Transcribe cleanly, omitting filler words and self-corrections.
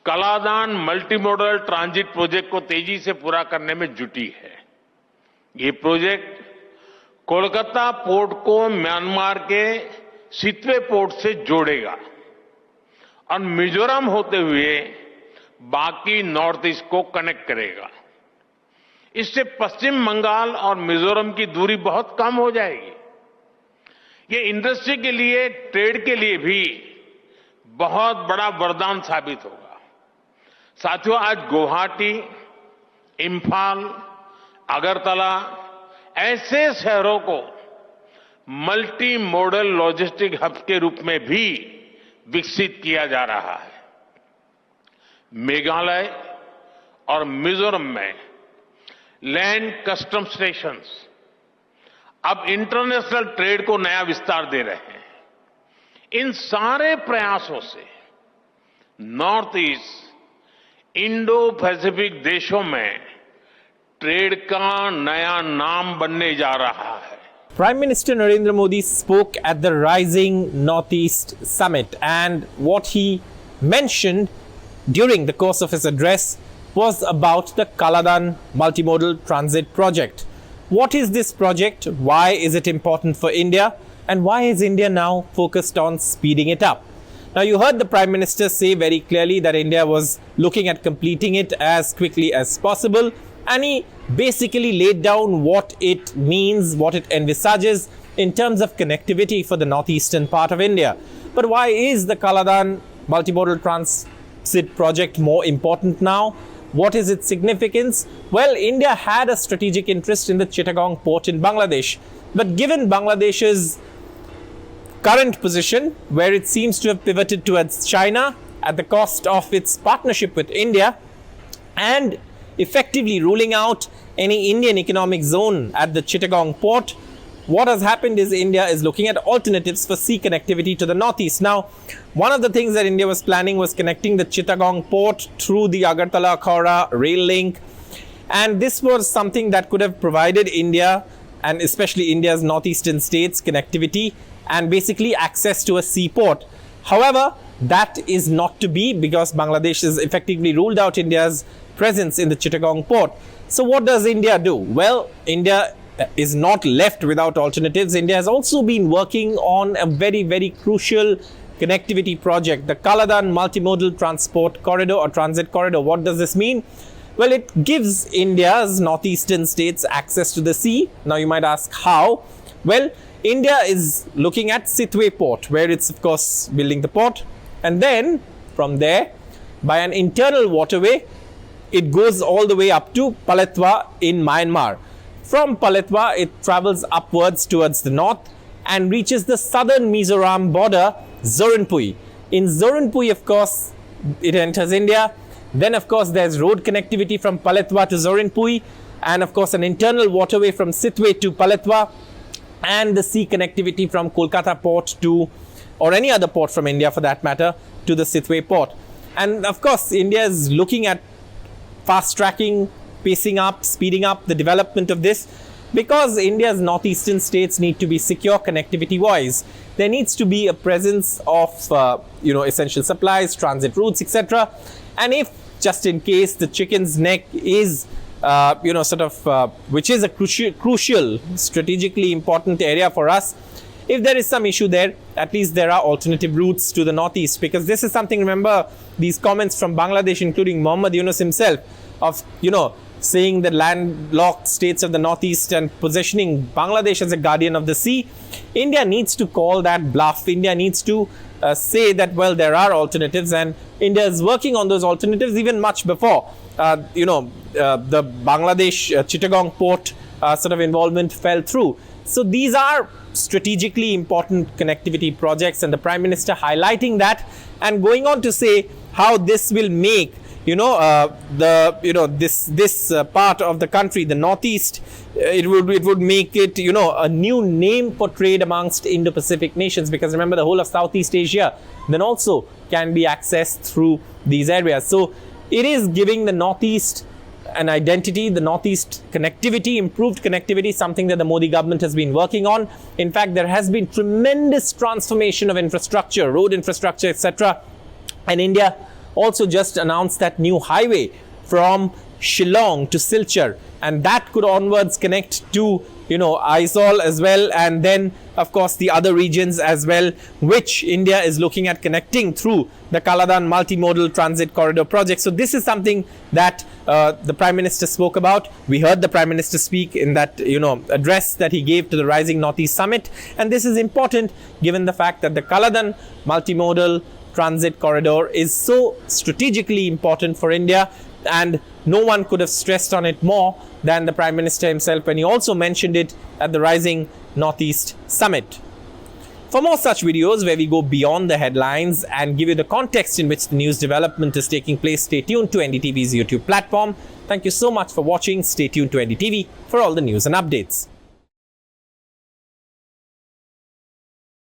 Kaladan multi modal transit project को तेजी से पूरा करने में जुटी है। ये प्रोजेक्ट कोलकाता पोर्ट को म्यांमार के सित्वे पोर्ट से जोड़ेगा और मिजोरम होते हुए बाकी नॉर्थ ईस्ट को कनेक्ट करेगा। इससे पश्चिम बंगाल और मिजोरम की दूरी बहुत कम हो जाएगी। ये इंडस्ट्री के लिए, ट्रेड के लिए भी बहुत बड़ा वरदान साबित होगा। साथियों, आज गुवाहाटी, इंफाल, अगरतला ऐसे शहरों को मल्टी मॉडल लॉजिस्टिक हब के रूप में भी विकसित किया जा रहा है। मेघालय और मिजोरम में लैंड कस्टम स्टेशंस अब इंटरनेशनल ट्रेड को नया विस्तार दे रहे हैं। इन सारे प्रयासों से नॉर्थ ईस्ट इंडो पैसिफिक देशों में ट्रेड का नया नाम बनने जा रहा है। Prime Minister Narendra Modi spoke at the Rising Northeast Summit, and what he mentioned during the course of his address was about the Kaladan Multi-Modal Transit Project. What is this project? Why is it important for India? And why is India now focused on speeding it up? Now, you heard the Prime Minister say very clearly that India was looking at completing it as quickly as possible, and he basically laid down what it means, what it envisages in terms of connectivity for the northeastern part of India. But why is the Kaladan Multimodal Transit Project more important now? What is its significance? Well, India had a strategic interest in the Chittagong Port in Bangladesh. But given Bangladesh's current position, where it seems to have pivoted towards China at the cost of its partnership with India, and effectively ruling out any Indian economic zone at the Chittagong Port, what has happened is India is looking at alternatives for sea connectivity to the northeast. Now, one of the things that India was planning was connecting the Chittagong Port through the Agartala-Khawra rail link, and this was something that could have provided India, and especially India's northeastern states, connectivity and basically access to a seaport. However, that is not to be, because Bangladesh has effectively ruled out India's presence in the Chittagong Port. So what does India do? Well, India is not left without alternatives. India has also been working on a very, very crucial connectivity project, the Kaladan Multi-Modal Transport Corridor or Transit Corridor. What does this mean? Well, it gives India's northeastern states access to the sea. Now you might ask how? Well, India is looking at Sittwe port, where it's of course building the port, and then from there, by an internal waterway, it goes all the way up to Paletwa in Myanmar. From Paletwa, it travels upwards towards the north and reaches the southern Mizoram border, Zorinpui. In Zorinpui, of course, it enters India. Then, of course, there's road connectivity from Paletwa to Zorinpui, and of course, an internal waterway from Sittwe to Paletwa, and the sea connectivity from Kolkata port to, or any other port from India for that matter, to the Sittwe port. And of course, India is looking at fast tracking, pacing up, speeding up the development of this, because India's northeastern states need to be secure connectivity wise. There needs to be a presence of essential supplies, transit routes, etc. And if just in case the chicken's neck is which is a crucial, strategically important area for us, if there is some issue there, at least there are alternative routes to the northeast, because this is something, remember these comments from Bangladesh, including Mohammad Yunus himself, of saying the landlocked states of the northeast and positioning Bangladesh as a guardian of the sea. India needs to call that bluff. India needs to say that, well, there are alternatives, and India is working on those alternatives even much before the Bangladesh Chittagong Port involvement fell through. So these are strategically important connectivity projects, and the Prime Minister highlighting that and going on to say how this will make this part of the country, the northeast, it would make it a new name for trade amongst Indo-Pacific nations, because remember, the whole of Southeast Asia then also can be accessed through these areas. So it is giving the northeast an identity, the northeast connectivity, improved connectivity, something that the Modi government has been working on. In fact, there has been tremendous transformation of infrastructure, road infrastructure, etc. And India also just announced that new highway from Shillong to Silchar, and that could onwards connect to Aizawl as well, and then of course the other regions as well, which India is looking at connecting through the Kaladan Multi-Modal Transit Corridor project. So this is something that the Prime Minister spoke about. We heard the Prime Minister speak in that address that he gave to the Rising Northeast Summit, and this is important given the fact that the Kaladan Multi-Modal Transit Corridor is so strategically important for India, and no one could have stressed on it more than the Prime Minister himself when he also mentioned it at the Rising Northeast Summit. For more such videos where we go beyond the headlines and give you the context in which the news development is taking place, stay tuned to NDTV's YouTube platform. Thank you so much for watching. Stay tuned to NDTV for all the news and updates.